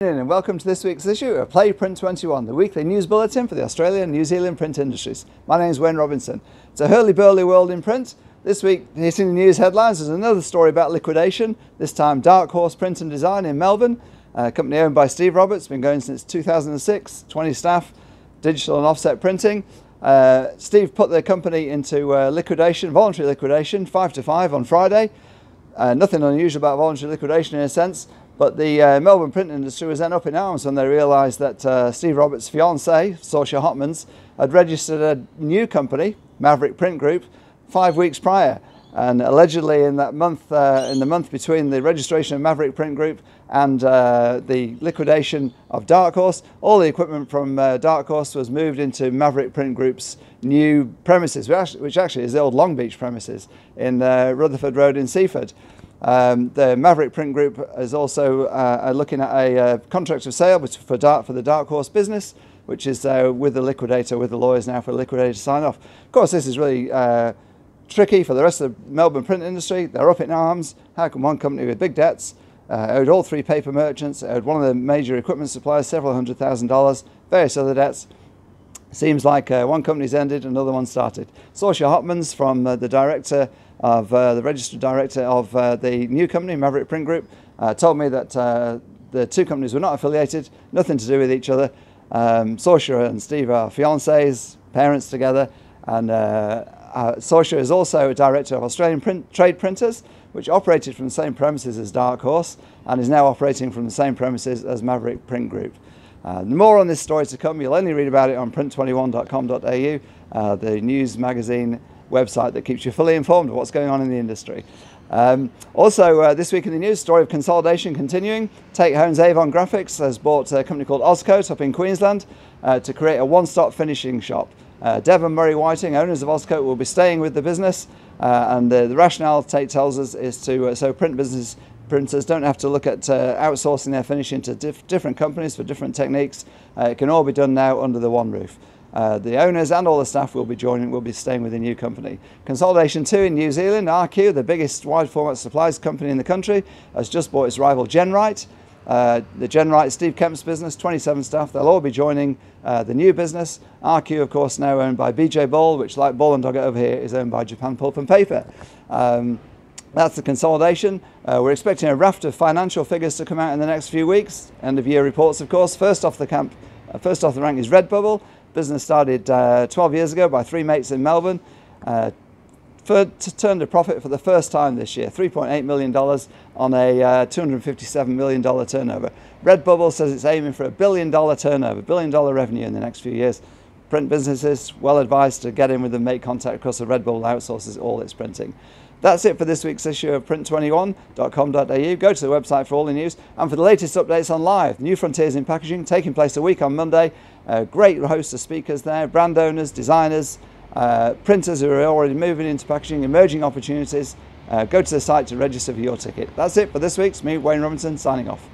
And welcome to this week's issue of Play Print21, the weekly news bulletin for the Australian and New Zealand print industries. My name is Wayne Robinson. It's a hurly-burly world in print. This week, hitting the news headlines is another story about liquidation, this time Dark Horse Print and Design in Melbourne, a company owned by Steve Roberts, been going since 2006, 20 staff, digital and offset printing. Steve put the company into liquidation, voluntary liquidation, 5 to 5 on Friday. Nothing unusual about voluntary liquidation in a sense. But the Melbourne print industry was then up in arms when they realised that Steve Roberts' fiancée, Saoirse Hotmans, had registered a new company, Maverick Print Group, 5 weeks prior. And allegedly in that month, in the month between the registration of Maverick Print Group and the liquidation of Dark Horse, all the equipment from Dark Horse was moved into Maverick Print Group's new premises, which actually is the old Long Beach premises in Rutherford Road in Seaford. The Maverick Print Group is also looking at a contract of sale for the Dark Horse business, which is with the liquidator, with the lawyers now for the liquidator to sign off. Of course, this is really tricky for the rest of the Melbourne print industry. They're up in arms. How can one company with big debts, owed all 3 paper merchants, owed one of the major equipment suppliers several $100,000, various other debts? Seems like one company's ended, another one started. Saoirse Hotmans, from the director of the registered director of the new company, Maverick Print Group, told me that the two companies were not affiliated, nothing to do with each other. Saoirse and Steve are fiancés, parents together, and Saoirse is also a director of Australian Trade Printers, which operated from the same premises as Dark Horse and is now operating from the same premises as Maverick Print Group. More on this story to come. You'll only read about it on print21.com.au, the news magazine website that keeps you fully informed of what's going on in the industry. Also, this week in the news, story of consolidation continuing. Take Home's Avon Graphics has bought a company called Oscoat up in Queensland to create a one-stop finishing shop. Dev and Murray Whiting, owners of Oscoat, will be staying with the business, and the rationale, Tate tells us, is to so printers don't have to look at outsourcing their finishing to different companies for different techniques. It can all be done now under the one roof. The owners and all the staff will be staying with the new company. Consolidation 2 in New Zealand. RQ, the biggest wide format supplies company in the country, has just bought its rival Genwrite. The Genwrite, Steve Kemp's business, 27 staff, they'll all be joining the new business. RQ, of course, now owned by BJ Ball, which, like Ball and Dogger over here, is owned by Japan Pulp and Paper. That's the consolidation. We're expecting a raft of financial figures to come out in the next few weeks. End of year reports, of course. First off the rank is Redbubble. Business started 12 years ago by 3 mates in Melbourne. Turned a profit for the first time this year, $3.8 million on a $257 million turnover. Redbubble says it's aiming for $1 billion turnover, $1 billion revenue in the next few years. Print businesses, well advised to get in with them, make contact, because the Redbubble outsources all its printing. That's it for this week's issue of print21.com.au. Go to the website for all the news and for the latest updates on Live, New Frontiers in Packaging, taking place a week on Monday. A great host of speakers there, brand owners, designers, printers who are already moving into packaging, emerging opportunities. Go to the site to register for your ticket. That's it for this week's me, Wayne Robinson, signing off.